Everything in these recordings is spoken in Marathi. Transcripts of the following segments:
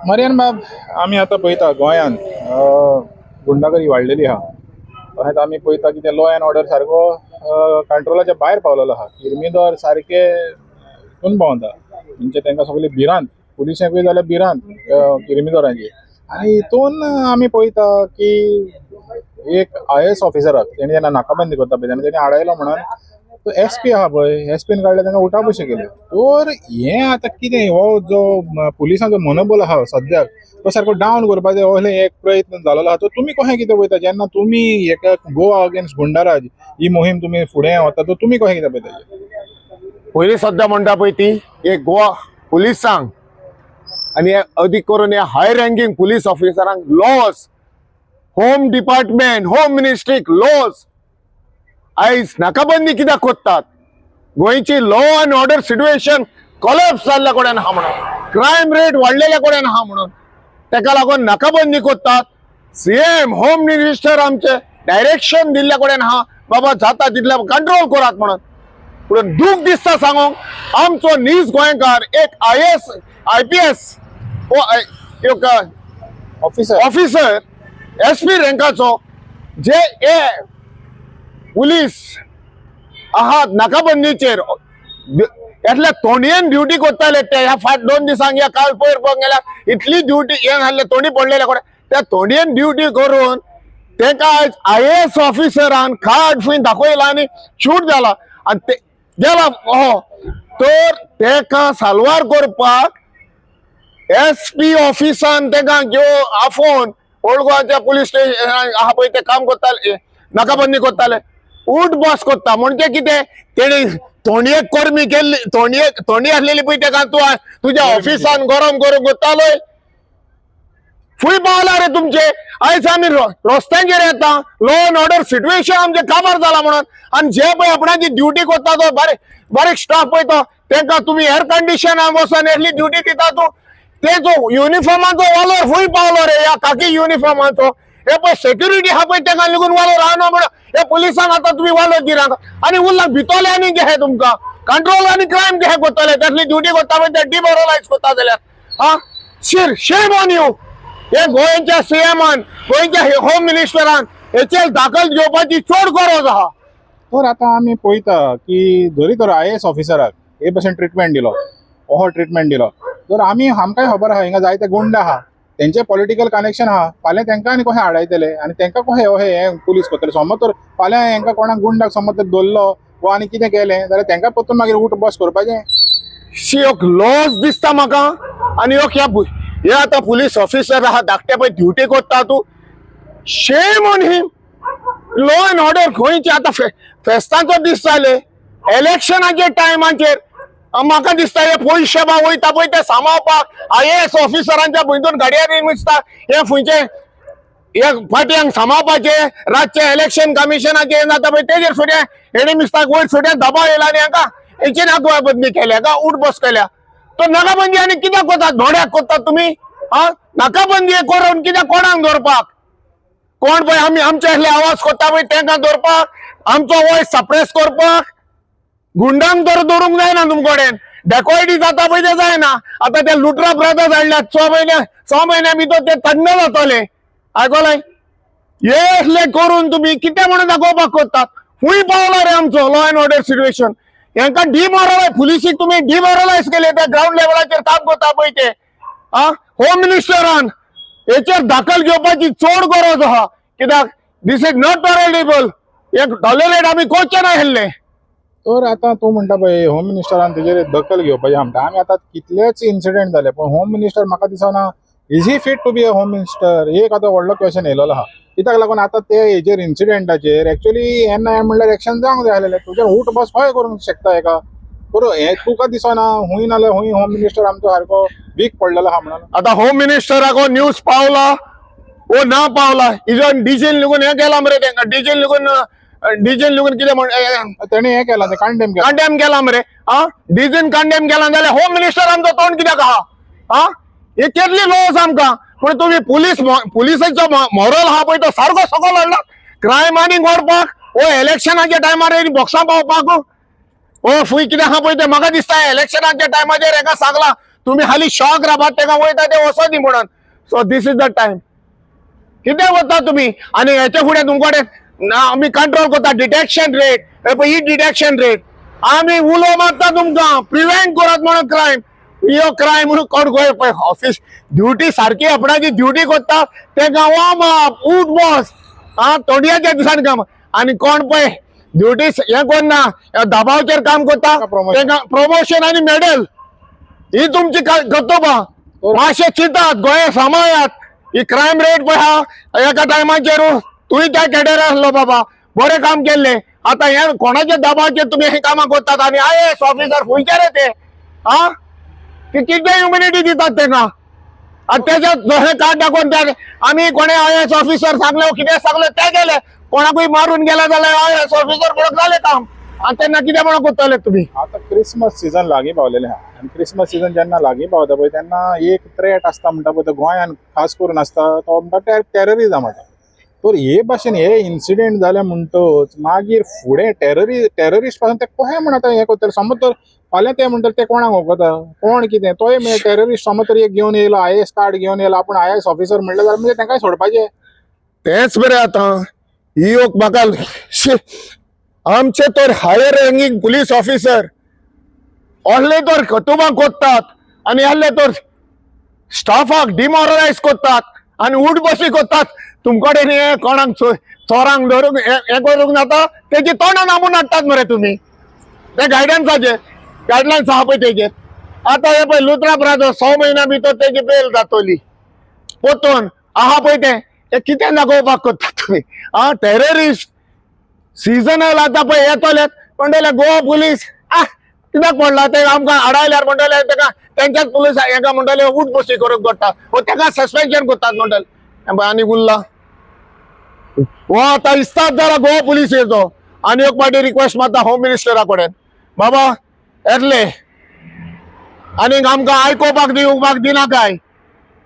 मरियन बाब आमी आतां पळयता गोंयांत गुंडागरी वाडलेली आहा. तशेंच आमी पळयता की ते लॉ एंड ऑर्डर सारको कंट्रोलाच्या भायर पावलेलो आहा. किरमीदोर सारके हितून भोंवता, म्हणजे तांकां सगळी भिरांत, पुलिसांकूय जाल्यार भिरांत किरमीदोरांची. आनी हितून आमी पळयता की एक IAS ऑफिसराक तेणी जेन्ना नाकाबंदी करता पळय तेन्ना तेणी आडयलो म्हणून तो SP आहा पळय, SPन काडले तांकां उठाबशी केले. तर हें आतां कितें, हो जो पुलिसांचो मनोबल आहा सद्याक तो सारको डावन करपाचो असले एक प्रयत्न जालोलो आहा. तो तुमी कशें कितें पळयता जेन्ना तुमी एका गोवा अगेन्स्ट गुंडाराज ही मोहीम तुमी फुडें व्हरता, तो तुमी कशें कितें पळयता? पयली सद्दां म्हणटा पळय ती एक गोवा पुलिसांक आनी अदीक करून ह्या हाय रँकींग पुलीस ऑफिसरांक लॉस, होम डिपार्टमेंट, होम मिनिस्ट्रीक लॉस आयज नाकाबंदी कित्याक कोत्तात? गोंयची law and order situation collapse जाल्ल्या कोड्यान आहा म्हणून, क्रायम रेट वाडलेल्या कोड्यान आहा म्हणून ताका लागून नाकाबंदी कोत्तात. CM होम मिनिस्टर आमचे डायरेक्शन दिल्ल्या कोड्यान आहा बाबा जाता तितल्या कंट्रोल करात म्हणून. पूण दूख दिसता सांगूंक, आमचो नीज गोंयकार एक IAS IPS ऑफिसर SP रँकाचो जे पुलीस आहात नाकाबंदीचेर यातल्या तोंडयेन ड्युटी कोत्ताले ते ह्या फाट 2 दिसांक या काल पयर पळोवंक गेल्यार इतली ड्युटी हे नासले तोंडी पडलेले कोडे त्या तोंडयेन ड्युटी करून तेका IAS ऑफिसरान कार्ड फुंय दाखयला आनी शूट जाला आनी ते गेला. तर तेका साल्वार करपाक SP ऑफिसान तेका घेवन आफोन ओल्ड गोवाच्या पुलीस स्टेशन आहा पळय ते काम कोत्ताले, नाकाबंदी कोत्ताले, उठ बस कोत्ता म्हणजे कितें तेणी तोंडयेक कर्मी केल्ली, तोंडी आसलेली पळय तेका तुज्या ऑफिसान गरम करूंक कोत्तालोय. फुय पावला रे तुमचे. आयज आमी रस्त्यांचेर येता, लॉ अँड ऑर्डर सिच्युएशन आमचे काबार जाला म्हणून, आनी जे पळय आपणाची ड्युटी कोत्ता तो बारीक स्टाफ पळय तो तेंकां तुमी एअर कंडिशनान वचोन येसली ड्युटी दिता तूं. तेजो युनिफॉर्माचो वालोर फुय पावलो रे, या खाकी युनिफॉर्माचो. हे पळय सेक्युरिटी आहा पळय तेका लेगून वालोर रावना म्हणून हे पुलिसांक आतां तुमी वालोर दिनाका आनी उरला भितोले आनी घे तुमकां कंट्रोल आनी क्रायम घे कोत्तले त्यातली ड्युटी कोत्ता पळय ते डिमोरलायज कोत्ता जाल्यार शेम ऑन यू. हे गोंयच्या CMन, गोंयच्या होम मिनिस्टरान हेचेर दाखल घेवपाची चड गरज आहा. तर आतां आमी पळयता की जरी तर IAS ऑफिसराक हे भशेन ट्रिटमेंट दिलो, हो ट्रिटमेंट दिलो, तर आमकांय खबर आहा हिंगा जायते गुंड आहा, तेंचे पॉलिटिकल कनेक्शन आहा. फाल्यां तेंकां आनी कशें आडायतले आनी तेंकां कशें हे पुलीस करतले? समज तर फाल्यां हेंकां कोणाक गुंडाक समज तर दवरलो वा आनी कितें केलें जाल्यार तेंकां पत्तून मागीर उठ बस करपाचें. एक लॉस दिसता म्हाका. आनी हे आतां पुलीस ऑफिसर आहा धाकटे पळय ड्युटी कोत्ता तूं, shame on him. Law and order गोंयचे आतां फेस्तांचो दीस जाले, इलेक्शनाच्या टायमाचेर म्हाका दिसता हे पयशे बा वयता पळय ते सांबाळपाक IAS ऑफिसरांच्या भितून गाडयांनी दिसता हे फुंयचे एक फाटयांक सांबाळपाचे. रातचे इलेक्शन कमिशनाचे जाता पळय तेजेर सुद्दां हेणी दिसता वयर सुद्दां दबाव येयला आनी हांकां हेची नाकाबंदी केल्या का उठ बस केल्या. तो नाकाबंदी आनी कित्याक कोतात? धोड्याक कोतात तुमी. नाकाबंदी करून कित्याक कोणाक धरपाक? कोण पळय आमी आमचे असले आवाज कोत्ता पळय तेंकां धरपाक, आमचो वॉयस सप्रेस करपाक. गुंडांक तर धरूंक जायना तुमकडेन. डेकॉयटी जाता पळय ते जायना. आतां ते लुटरा ब्रदर्स हाडल्यात 6 म्हयन्या भितर ते तज्ञ जातले. आयकलाय? हे करून तुमी कितें म्हणून दाखोवपाक कोत्तात? फुय पावला रे आमचो लॉ अँड ऑर्डर सिच्युएशन. हेंकां डिमोरलायज, पुलिसीक तुमी डिमोरलायज केले ते ग्राउंड लेवलाचेर काम करता पळय ते. होम मिनिस्टरान हेचेर दाखल घेवपाची चड गरज आहा. कित्याक दिस इज नॉट टॉलरेबल. एक टॉलरेट आमी कोचे ना हेल्ले. तर आतां तूं म्हणटा पळय होम मिनिस्टरान तेजेर दखल घेवपाची म्हणटा. आमी आतां कितलेच इन्सिडेंट जाले, पण होम मिनिस्टर म्हाका दिसना is he fit to be a home minister. एक आतां व्हडलो क्वेश्चन येयलेलो आहा. कित्याक लागून आतां ते हेजेर इन्सिडेंटाचेर एक्चुअली हेन्ना म्हणल्यार एक्शन जावंक जाय आसलेलें. तुजेर उठ बस खंय करूंक शकता हेका? बरोबर, हे तुका दिसना हुंय नाल्यार हुंय होम मिनिस्टर आमचो सारको वीक पडलेलो आहा म्हणून? आतां होम मिनिस्टराक न्यूज पावला ओ ना पावला, इवन डीजेन लिगून हे केला मरे तेंकां. डीजेन लिगून कितें म्हण तेणी हे केला, ते कंडेम केला मरे. डीजेन कंडेम केला जाल्यार होम मिनिस्टर आमचो तोंड कित्याक आहा? हे केटली लॉस आमकां. पण तुम्ही पुलिसाचो मॉरल हा पळय तो सारको सकयल हाडला. क्रायम आनी घडपाक ओ इलेक्शनाच्या टायमार बॉक्सां पावपाक ओ फुय कितें आहा पळय ते म्हाका दिसता इलेक्शनाच्या टायमाचेर हेका सांगला तुम्ही हाली शॉक राबात तेका वयता ते वचत न्ही म्हणून. So this is the time. कितें वता तुम्ही आणि याच्या फुडें तुमकडे आमी कंट्रोल करता डिटेक्शन रेट ही डिटेक्शन रेट आम्ही उलो मारता तुमकां प्रिव्हेंट करत म्हणून क्रायम यो क्रायम म्हणून कोण गोंय पळय ऑफिस ड्युटी सारखी आपणाची ड्युटी करता ते गांवां माप उठ बॉस तोंडयाच्या दिसान काम आणि कोण पळय ड्युटी हे कोन्ना दबावचेर काम करता प्रमोशन आणि मेडल ही तुमची कर्तव्य मातशें चिंतात गोंय सांबाळयात ही क्रायम रेट पळय हा एका टायमाचेर तुय त्या कॅडेर आसलो बाबा बरें काम केल्ले आता हे कोणाच्या दबावाचेर तुम्ही हे कामां करतात आणि IAS ऑफिसर खंयचे रे ते किती ह्युमिनिटी दितात तेका त्याच्यात जसे कार्ड दाखवून त्या आम्ही कोणी IAS ऑफिसर सांगले कितें सांगले ते गेले कोणाकूय मारून गेला जाल्यार IAS ऑफिसर म्हणून झाले काम आणि त्यांना कितें म्हणून करतले तुम्ही. आता क्रिसमस सीझन लागीं पावलेले आहा आनी क्रिसमस सीझन जेन्ना लागीं पावता पळय तेन्ना एक थ्रेट आसता म्हणटा पळय तो गोंयान खास करून आसता तो म्हणटा टेररिजमाचो. तर हे भाशेन हे इन्सिडेंट जाले म्हणटच मागीर फुडें टेररिस्ट पासून ते कशें म्हणत हे करतले समज तर फाल्यां ते म्हणटले ते कोणाक वळखता कोण कितें तोय टेररिस्ट समज तर एक घेवन येयलो IAS कार्ड घेवन येयलो आपूण IAS ऑफिसर म्हणलें जाल्यार म्हणजे तांकां सोडपाचें. तेच बरें आता ही म्हाका आमचे तर हायर रँकिंग पुलीस ऑफिसर असले तर कतुबा कोत्तात आणि आहले तर स्टाफाक डिमोरलायज करतात आणि उठ बसी करतात तुमकडे हे कोणाक चोरांक धरूंक हे करूंक जाता तेजी तोंडां नामून हाडटात मरे तुम्ही ते गायडलायन्स आहा पळय तेजेर. आता हे पळय लुत्रा ब्रादर 6 महिन्या भितर तेजी बेल जातली पोतून आहा पळय ते कितें दाखोवपाक करतात तुम्ही टेररिस्ट सीजनल आता पळय येतले म्हणटले गोवा पुलीस कित्याक पडला ते आमकां आडायल्यार म्हणटले तेका तेंच्याच पुलीस हेका म्हणटले उठ बसी करूंक पडटा तेका सस्पेन्शन करतात म्हणटले आनी उरला हो आता इस्ताद जाला गोवा पुलिसेचो आनी एक फावटी रिक्वेस्ट मारता होम मिनिस्टरा कडेन बाबा येतले आनी आमकां आयकोपाक दिवपाक दिना काय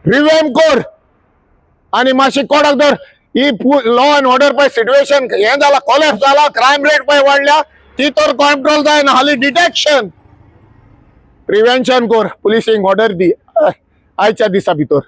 रिव्हेम कर आणि मातशी कोणाक तर ही लॉ अँड ऑर्डर पळय सिच्युएशन हे जाला कॉलेप्स जाला क्रायम रेट पळय वाडल्या ती तर कंट्रोल जायना हाली डिटेक्शन प्रिव्हेन्शन कर पुलिसिंग ऑर्डर दी आयच्या दिसा भितर.